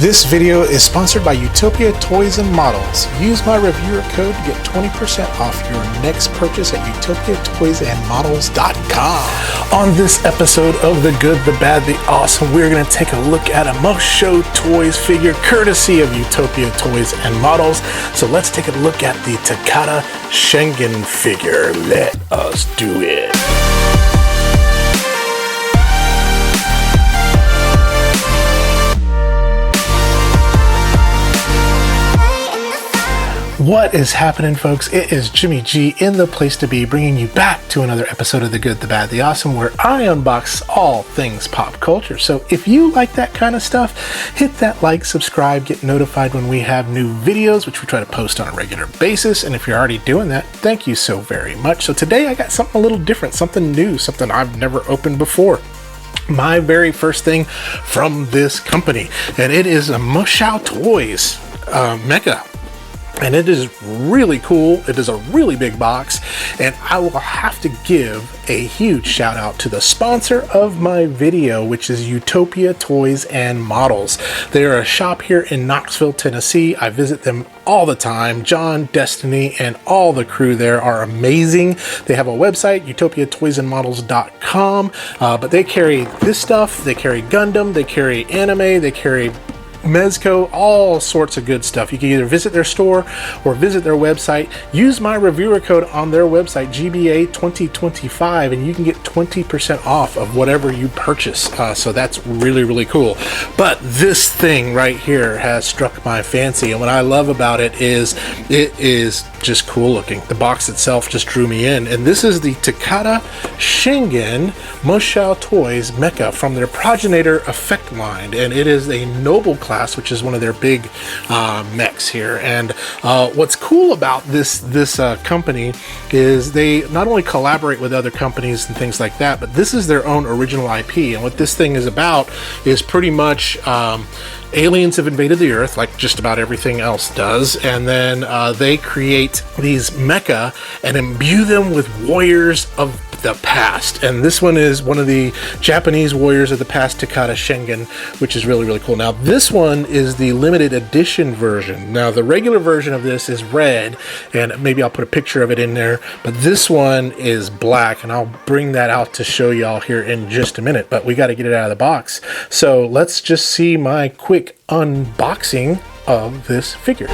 This video is sponsored by Utopia Toys and Models. Use my reviewer code to get 20% off your next purchase at utopiatoysandmodels.com. On this episode of The Good, The Bad, The Awesome, we're going to take a look at a Moshow Toys figure courtesy of Utopia Toys and Models. So let's take a look at the Takata Shingen figure. Let us do it. What is happening, folks? It is Jimmy G in the place to be, bringing you back to another episode of The Good, The Bad, The Awesome, where I unbox all things pop culture. So if you like that kind of stuff, hit that like, subscribe, get notified when we have new videos, which we try to post on a regular basis. And if you're already doing that, thank you so very much. So today I got something a little different, something new, something I've never opened before. My very first thing from this company, and it is a Moshow Toys Mecha. And it is really cool. It is a really big box, and I will have to give a huge shout out to the sponsor of my video, which is Utopia Toys and Models. They are a shop here in Knoxville, Tennessee. I visit them all the time. John, Destiny, and all the crew there are amazing. They have a website, utopiatoysandmodels.com, but they carry this stuff. They carry Gundam, they carry anime, they carry Mezco, all sorts of good stuff. You can either visit their store or visit their website. Use my reviewer code on their website, GBA2025, and you can get 20% off of whatever you purchase. So that's really, really cool. But this thing right here has struck my fancy, and what I love about it is just cool looking. The box itself just drew me in, and this is the Takata Shingen Moshow Toys Mecha from their Proginator effect line, and it is a noble class, which is one of their big mechs here. And what's cool about this company is they not only collaborate with other companies and things like that, but this is their own original IP. And what this thing is about is pretty much aliens have invaded the Earth, like just about everything else does, and then they create these mecha and imbue them with warriors of the past. And this one is one of the Japanese warriors of the past, Takata Shingen, which is really, really cool. Now, this one is the limited edition version. Now, the regular version of this is red, and maybe I'll put a picture of it in there, but this one is black, and I'll bring that out to show y'all here in just a minute, but we got to get it out of the box. So let's just see my quick unboxing of this figure.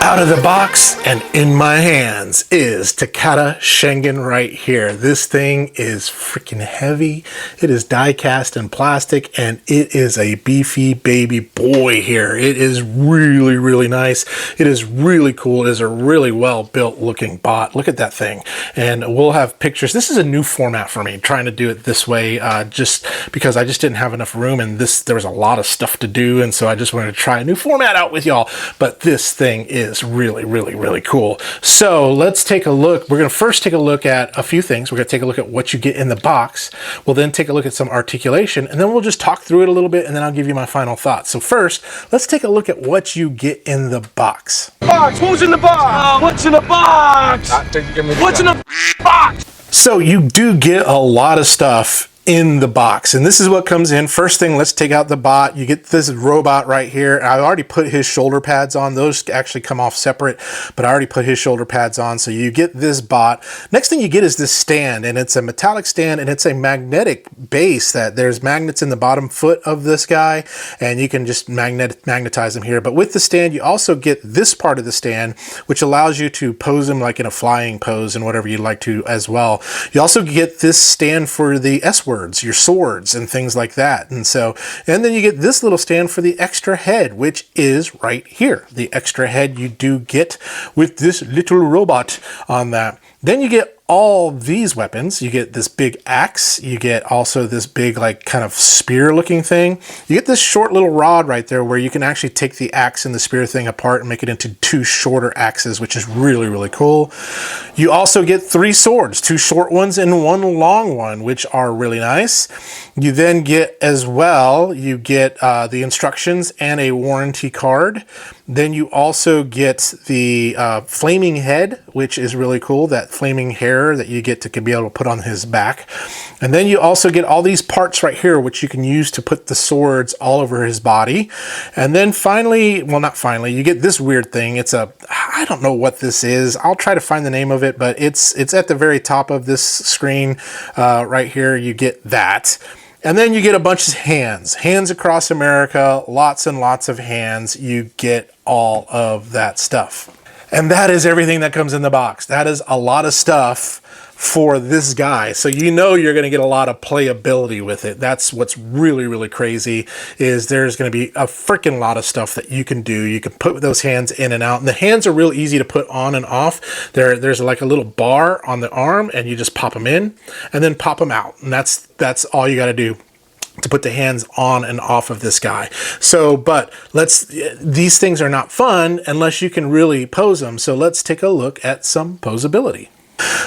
Out of the box and in my hands is Takata Shingen right here. This thing is freaking heavy. It is die cast and plastic, and it is a beefy baby boy here. It is really, really nice. It is really cool. It is a really well built looking bot. Look at that thing. And we'll have pictures. This is a new format for me, trying to do it this way, just because I just didn't have enough room, and there was a lot of stuff to do, and so I just wanted to try a new format out with y'all. But this thing is really, really, really cool. So let's take a look. We're going to first take a look at a few things. We're going to take a look at what you get in the box. We'll then take a look at some articulation, and then we'll just talk through it a little bit, and then I'll give you my final thoughts. So first, let's take a look at what you get in the box. Box! Who's in the box? What's in the box? What's in the box? So you do get a lot of stuff in the box, and this is what comes in. First thing, let's take out the bot. You get this robot right here. I already put his shoulder pads on. Those actually come off separate, but I already put his shoulder pads on. So you get this bot. Next thing you get is this stand, and it's a metallic stand, and it's a magnetic base that there's magnets in the bottom foot of this guy, and you can just magnetize them here. But with the stand, you also get this part of the stand, which allows you to pose them like in a flying pose and whatever you'd like to as well. You also get this stand for the S word, your swords and things like that. And then you get this little stand for the extra head, which is right here. The extra head you do get with this little robot on that. Then you get all these weapons. You get this big axe. You get also this big, like, kind of spear looking thing. You get this short little rod right there where you can actually take the axe and the spear thing apart and make it into two shorter axes, which is really, really cool. You also get 3 swords, 2 short ones and 1 long one, which are really nice. You then get as well, you get the instructions and a warranty card. Then you also get the flaming head, which is really cool, that flaming hair that you get to be able to put on his back. And then you also get all these parts right here, which you can use to put the swords all over his body. And then finally, well, not finally, you get this weird thing. It's I don't know what this is. I'll try to find the name of it, but it's at the very top of this screen right here. You get that. And then you get a bunch of hands across America, lots and lots of hands. You get all of that stuff. And that is everything that comes in the box. That is a lot of stuff for this guy. So you know you're going to get a lot of playability with it. That's what's really, really crazy, is there's going to be a freaking lot of stuff that you can do. You can put those hands in and out. And the hands are real easy to put on and off. There's like a little bar on the arm, and you just pop them in and then pop them out. And that's all you got to do to put the hands on and off of this guy. So, but these things are not fun unless you can really pose them. So let's take a look at some poseability.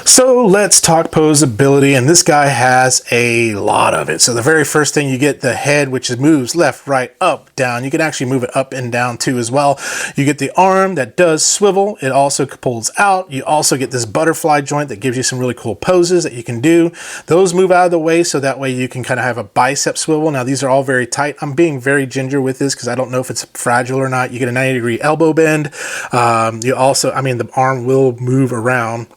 So let's talk poseability, and this guy has a lot of it. So the very first thing, you get the head, which moves left, right, up, down. You can actually move it up and down too as well. You get the arm that does swivel. It also pulls out. You also get this butterfly joint that gives you some really cool poses that you can do. Those move out of the way, so that way you can kind of have a bicep swivel. Now these are all very tight. I'm being very ginger with this because I don't know if it's fragile or not. You get a 90-degree elbow bend. You also, the arm will move around.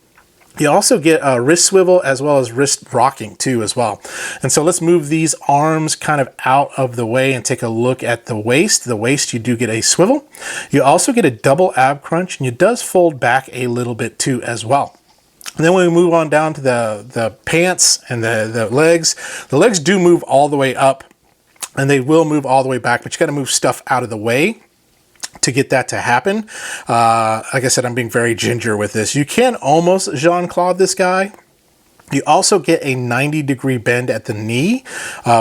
You also get a wrist swivel as well as wrist rocking too as well. And so let's move these arms kind of out of the way and take a look at the waist. The waist, you do get a swivel. You also get a double ab crunch, and it does fold back a little bit too as well. And then when we move on down to the pants and the legs do move all the way up, and they will move all the way back, but you got to move stuff out of the way to get that to happen. Like I said, I'm being very ginger with this. You can almost Jean-Claude this guy. You also get a 90-degree bend at the knee,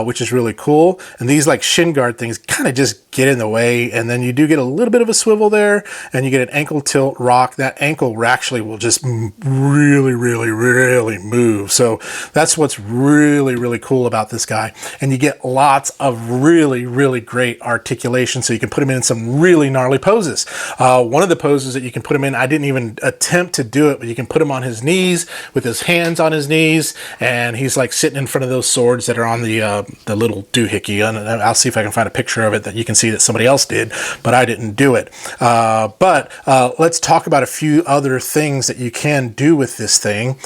which is really cool. And these like shin guard things kind of just get in the way. And then you do get a little bit of a swivel there, and you get an ankle tilt rock. That ankle actually will just really, really, really move. So that's what's really, really cool about this guy. And you get lots of really, really great articulation. So you can put him in some really gnarly poses. One of the poses that you can put him in, I didn't even attempt to do it, but you can put him on his knees with his hands on his knees. And he's like sitting in front of those swords that are on the little doohickey. And I'll see if I can find a picture of it that you can see that somebody else did, but I didn't do it. But let's talk about a few other things that you can do with this thing.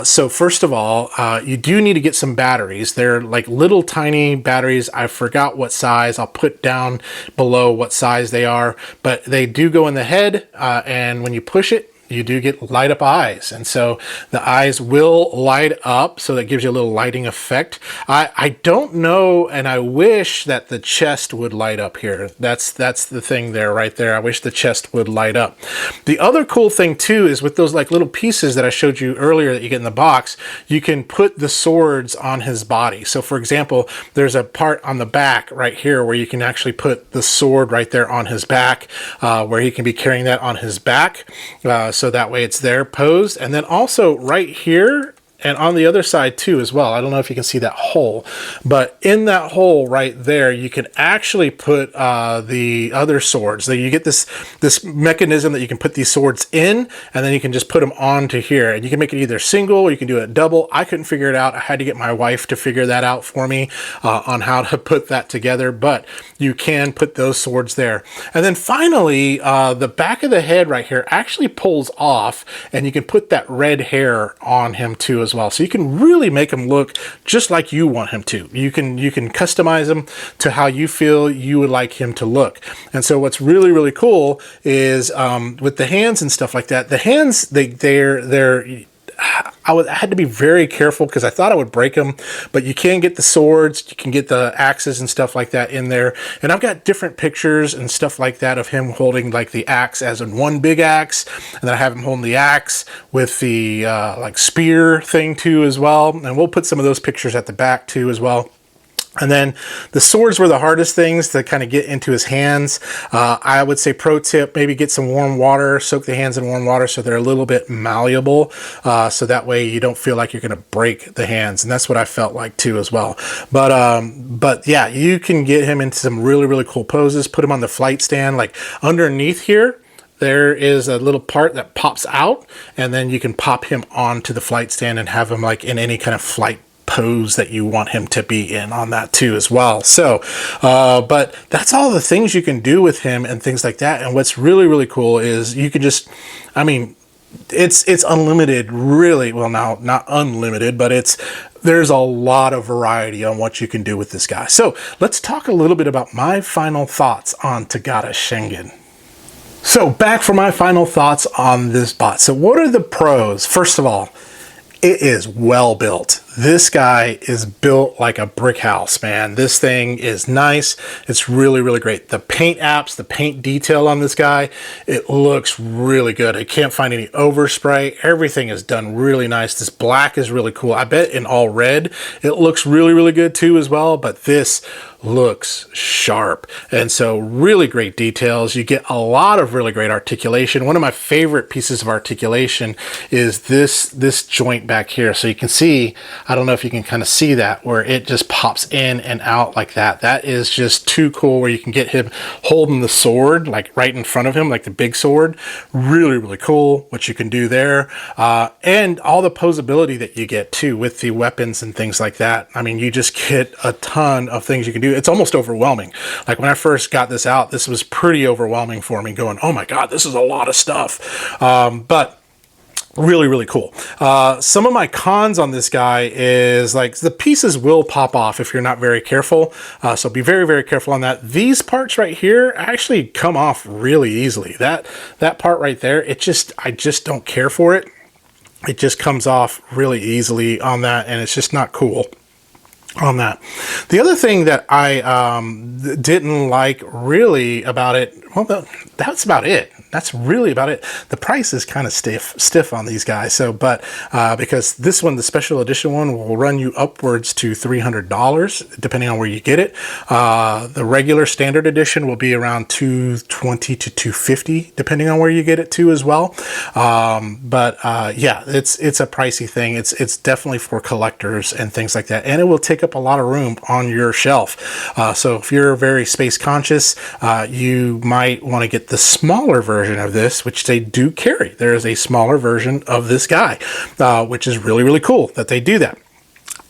So first of all, you do need to get some batteries. They're like little tiny batteries. I forgot what size. I'll put down below what size they are, but they do go in the head, and when you push it, you do get light up eyes, and so the eyes will light up, so that gives you a little lighting effect. I don't know, and I wish that the chest would light up here. That's the thing there, right there. I wish the chest would light up. The other cool thing too is with those like little pieces that I showed you earlier that you get in the box, you can put the swords on his body. So for example, there's a part on the back right here where you can actually put the sword right there on his back, where he can be carrying that on his back. So that way it's there posed. And then also right here and on the other side too as well. I don't know if you can see that hole, but in that hole right there, you can actually put the other swords. So you get this mechanism that you can put these swords in, and then you can just put them onto here. And you can make it either single or you can do it double. I couldn't figure it out. I had to get my wife to figure that out for me on how to put that together, but you can put those swords there. And then finally, the back of the head right here actually pulls off, and you can put that red hair on him too as well. So you can really make him look just like you want him to. You can customize him to how you feel you would like him to look. And so what's really, really cool is with the hands and stuff like that, the hands, they're I had to be very careful because I thought I would break them, but you can get the swords, you can get the axes and stuff like that in there. And I've got different pictures and stuff like that of him holding like the axe as in one big axe, and then I have him holding the axe with the like spear thing too as well. And we'll put some of those pictures at the back too as well. And then the swords were the hardest things to kind of get into his hands. I would say pro tip, maybe get some warm water, soak the hands in warm water so they're a little bit malleable. So that way you don't feel like you're going to break the hands. And that's what I felt like too as well. But yeah, you can get him into some really, really cool poses. Put him on the flight stand, like underneath here. There is a little part that pops out, and then you can pop him onto the flight stand and have him like in any kind of flight pose that you want him to be in on that too as well. So but that's all the things you can do with him and things like that. And what's really, really cool is you can just, I mean, it's unlimited, really. Well, now not unlimited, but there's a lot of variety on what you can do with this guy. So let's talk a little bit about my final thoughts on Takeda Shingen. So back for my final thoughts on this bot. So what are the pros? First of all, it is well built. This guy is built like a brick house, man. This thing is nice. It's really, really great. The paint apps, the paint detail on this guy, it looks really good. I can't find any overspray. Everything is done really nice. This black is really cool. I bet in all red, it looks really, really good too as well, but this looks sharp. And so really great details. You get a lot of really great articulation. One of my favorite pieces of articulation is this joint back here. So you can see, I don't know if you can kind of see that, where it just pops in and out like that. That is just too cool, where you can get him holding the sword like right in front of him, like the big sword. Really, really cool what you can do there. And all the poseability that you get too with the weapons and things like that. I mean, you just get a ton of things you can do. It's almost overwhelming. Like when I first got this out, this was pretty overwhelming for me, going, oh my God, this is a lot of stuff. But really, really cool. Some of my cons on this guy is like the pieces will pop off if you're not very careful. So be very, very careful on that. These parts right here actually come off really easily. That part right there, I just don't care for it. It just comes off really easily on that, and it's just not cool on that. The other thing that I didn't like really about it, well, that's about it. That's really about it. The price is kind of stiff on these guys. So, but because this one, the special edition one, will run you upwards to $300 depending on where you get it. The regular standard edition will be around $220 to $250 depending on where you get it to as well. Yeah, it's a pricey thing. It's definitely for collectors and things like that, and it will take up a lot of room on your shelf. So if you're very space conscious, you might want to get the smaller version of this, which they do carry. There is a smaller version of this guy, which is really, really cool that they do that.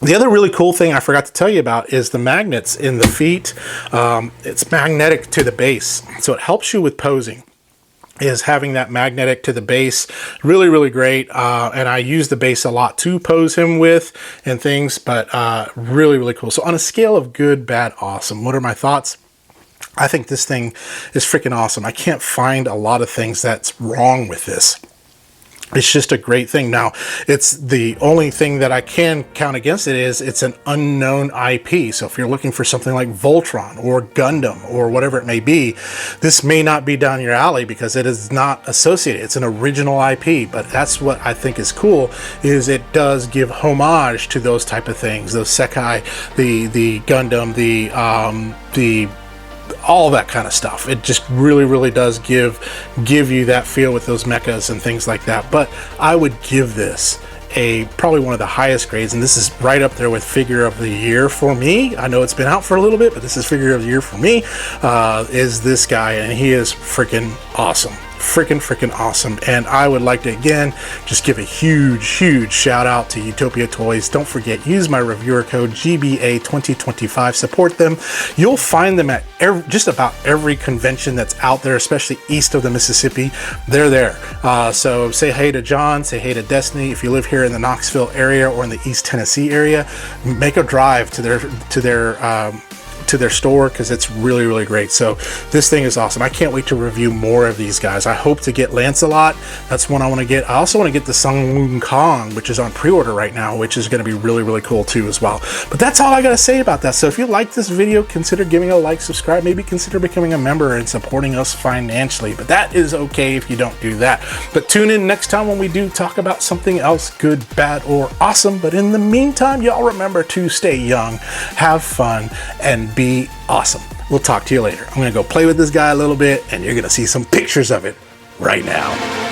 The other really cool thing I forgot to tell you about is the magnets in the feet. It's magnetic to the base, so it helps you with posing. Is having that magnetic to the base really, really great. And I use the base a lot to pose him with and things, but really, really cool. So on a scale of good, bad, awesome, what are my thoughts? I think this thing is freaking awesome. I can't find a lot of things that's wrong with this. It's just a great thing. Now, it's the only thing that I can count against it is it's an unknown IP. So if you're looking for something like Voltron or Gundam or whatever it may be, this may not be down your alley because it is not associated. It's an original IP, but that's what I think is cool, is it does give homage to those type of things, those Sekai, the Gundam, the all that kind of stuff. It just really, really does give you that feel with those mechas and things like that. But I would give this probably one of the highest grades, and this is right up there with figure of the year for me. I know it's been out for a little bit, but this is figure of the year for me, is this guy, and he is freaking awesome. Freaking awesome. And I would like to again just give a huge shout out to Utopia Toys. Don't forget, use my reviewer code GBA2025. Support them. You'll find them at just about every convention that's out there, especially east of the Mississippi. They're there. So say hey to John, say hey to Destiny. If you live here in the Knoxville area or in the East Tennessee area, make a drive to their to their store because it's really, really great. So this thing is awesome. I can't wait to review more of these guys. I hope to get Lancelot. That's one I want to get. I also want to get the Sung Kong, which is on pre-order right now, which is going to be really, really cool too as well. But that's all I got to say about that. So if you like this video, consider giving a like, subscribe, maybe consider becoming a member and supporting us financially. But that is okay if you don't do that. But tune in next time when we do talk about something else, good, bad, or awesome. But in the meantime, y'all remember to stay young, have fun, and be awesome. We'll talk to you later. I'm going to go play with this guy a little bit, and you're going to see some pictures of it right now.